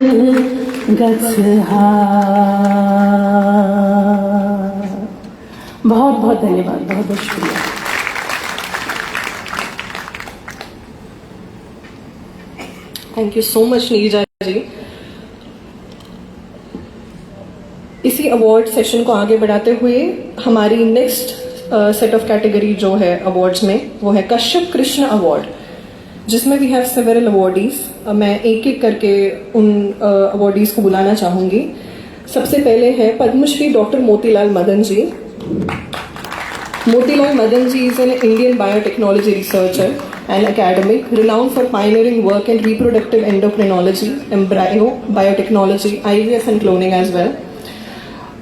गत्सहा। बहुत बहुत धन्यवाद, बहुत बहुत शुक्रिया। Thank you so much Neerja ji. इसी अवार्ड सेशन को आगे बढ़ाते हुए हमारी नेक्स्ट सेट ऑफ कैटेगरी जो है अवार्ड्स में, वो है कश्यप कृष्ण अवार्ड, जिसमें वी हैव सेवरल अवार्डीज। मैं एक एक करके उन अवार्डीज को बुलाना चाहूंगी। सबसे पहले है Padmashri doctor Motilal Madan ji. Motilal Madan ji is an Indian biotechnology researcher and academic renowned for pioneering work in reproductive endocrinology, embryo biotechnology, IVF and cloning as well.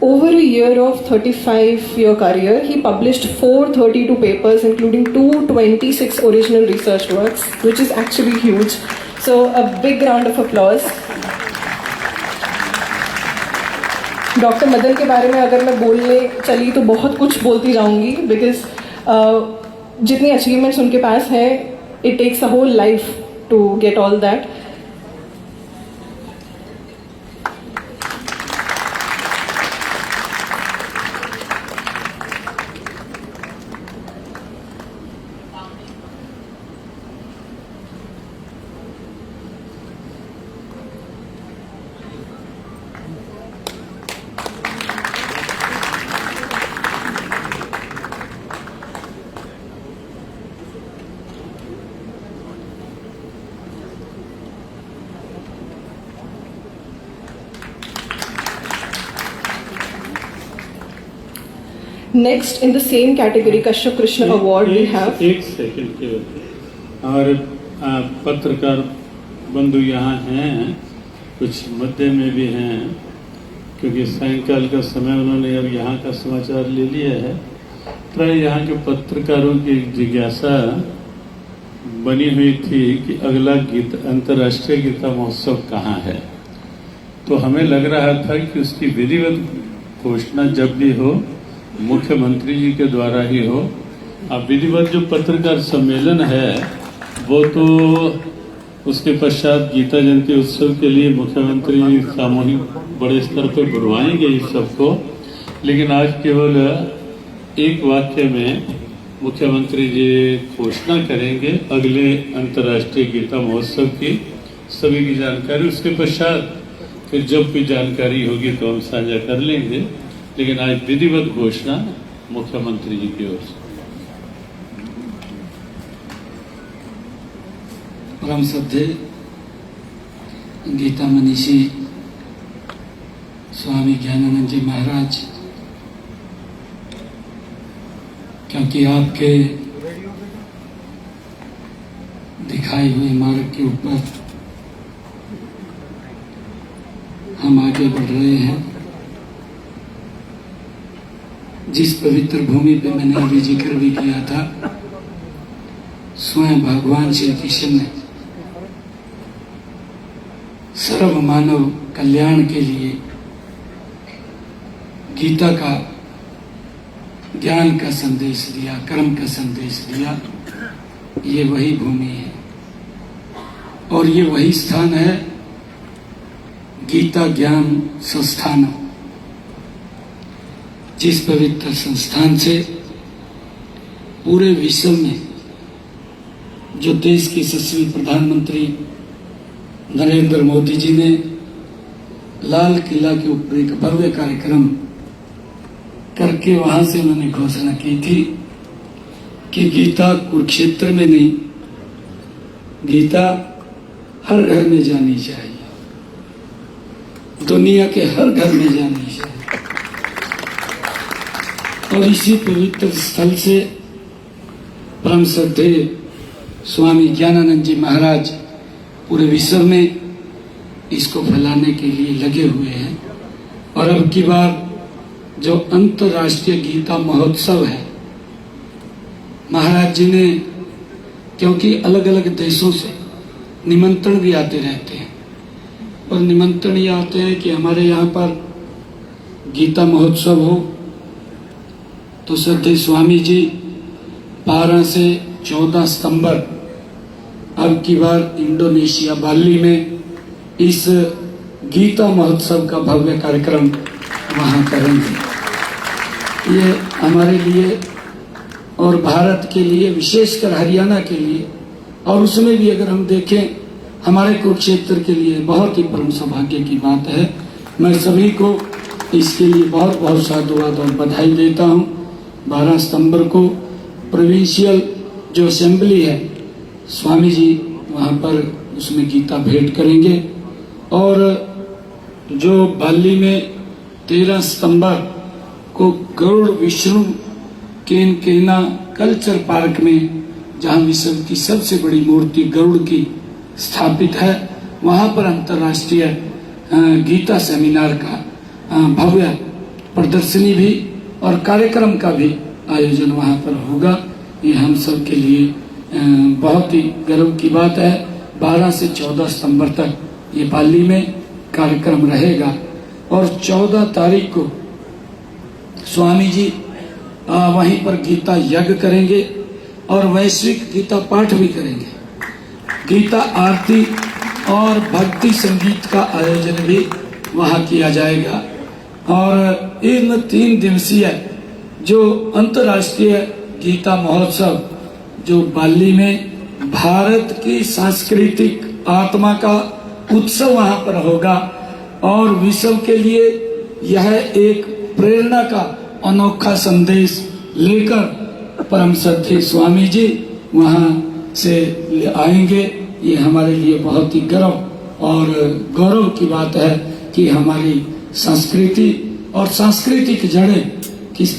Over a year of 35-year career, he published 432 papers, including 226 original research works, which is actually huge. So a big round of applause. Doctor Madan के बारे में अगर मैं बोलने चली तो बहुत कुछ बोलती जाऊंगी, बिकॉज जितनी अचीवमेंट्स उनके पास है, it takes a whole life to get all that. Next in the same category, Kashyap Krishna Award, we have. एक सेकंड केवल। और पत्रकार बंधु यहाँ हैं, कुछ मध्य में भी हैं, क्योंकि सायंकाल का समय उन्होंने अब यहाँ का समाचार ले लिया है। प्राय यहाँ के पत्रकारों की एक जिज्ञासा बनी हुई थी कि अगला अंतर्राष्ट्रीय गीता महोत्सव कहाँ है। तो हमें लग रहा था कि उसकी विधिवत घोषणा जब भी हो, मुख्यमंत्री जी के द्वारा ही हो। अब विधिवत जो पत्रकार सम्मेलन है, वो तो उसके पश्चात गीता जयंती उत्सव के लिए मुख्यमंत्री जी सामूहिक बड़े स्तर पर बुलवाएंगे इस सबको। लेकिन आज केवल एक वाक्य में मुख्यमंत्री जी घोषणा करेंगे अगले अंतर्राष्ट्रीय गीता महोत्सव की सभी की जानकारी। उसके पश्चात फिर जब भी जानकारी होगी तो हम साझा कर लेंगे, लेकिन आज विधिवत घोषणा मुख्यमंत्री जी की ओर से। परम श्रद्धेय गीता मनीषी स्वामी ज्ञानानंद जी महाराज, क्योंकि आपके दिखाई हुए मार्ग के ऊपर हम आगे बढ़ रहे हैं। जिस पवित्र भूमि पे मैंने अभी जिक्र भी किया था, स्वयं भगवान श्री कृष्ण ने सर्व मानव कल्याण के लिए गीता का, ज्ञान का संदेश दिया, कर्म का संदेश दिया। ये वही भूमि है और ये वही स्थान है, गीता ज्ञान संस्थान, जिस पवित्र संस्थान से पूरे विश्व में जो देश के यशस्वी प्रधानमंत्री नरेंद्र मोदी जी ने लाल किला के ऊपर एक भव्य कार्यक्रम करके वहां से उन्होंने घोषणा की थी कि गीता कुरुक्षेत्र में नहीं, गीता हर घर में जानी चाहिए, दुनिया के हर घर में जानी चाहिए। और इसी पवित्र स्थल से परम श्रद्धेय स्वामी ज्ञानानंद जी महाराज पूरे विश्व में इसको फैलाने के लिए लगे हुए हैं। और अब की बार जो अंतर्राष्ट्रीय गीता महोत्सव है, महाराज जी ने, क्योंकि अलग अलग देशों से निमंत्रण भी आते रहते हैं, और निमंत्रण ये आते हैं कि हमारे यहाँ पर गीता महोत्सव हो, तो श्रद्धेय स्वामी जी 12 से 14 सितंबर अब की बार इंडोनेशिया बाली में इस गीता महोत्सव का भव्य कार्यक्रम वहाँ करेंगे। ये हमारे लिए और भारत के लिए, विशेषकर हरियाणा के लिए, और उसमें भी अगर हम देखें हमारे कुरुक्षेत्र के लिए बहुत ही परम सौभाग्य की बात है। मैं सभी को इसके लिए बहुत बहुत साधुवाद और बधाई देता हूँ। 12 सितंबर को प्रोविंशियल जो असेंबली है, स्वामी जी वहाँ पर उसमें गीता भेंट करेंगे, और जो बाली में 13 सितंबर को गरुड़ विष्णु केनकेना कल्चर पार्क में, जहाँ विश्व की सबसे बड़ी मूर्ति गरुड़ की स्थापित है, वहाँ पर अंतर्राष्ट्रीय गीता सेमिनार का भव्य प्रदर्शनी भी और कार्यक्रम का भी आयोजन वहाँ पर होगा। ये हम सब के लिए बहुत ही गर्व की बात है। 12 से 14 सितंबर तक ये पाली में कार्यक्रम रहेगा, और 14 तारीख को स्वामी जी वहीं पर गीता यज्ञ करेंगे और वैश्विक गीता पाठ भी करेंगे। गीता आरती और भक्ति संगीत का आयोजन भी वहाँ किया जाएगा। और इन 3 दिवसीय जो अंतर्राष्ट्रीय गीता महोत्सव जो बाली में भारत की सांस्कृतिक आत्मा का उत्सव वहाँ पर होगा, और विश्व के लिए यह एक प्रेरणा का अनोखा संदेश लेकर परम श्रद्धेय स्वामी जी वहाँ से आएंगे। ये हमारे लिए बहुत ही गर्व और गौरव की बात है कि हमारी संस्कृति और सांस्कृतिक जड़ें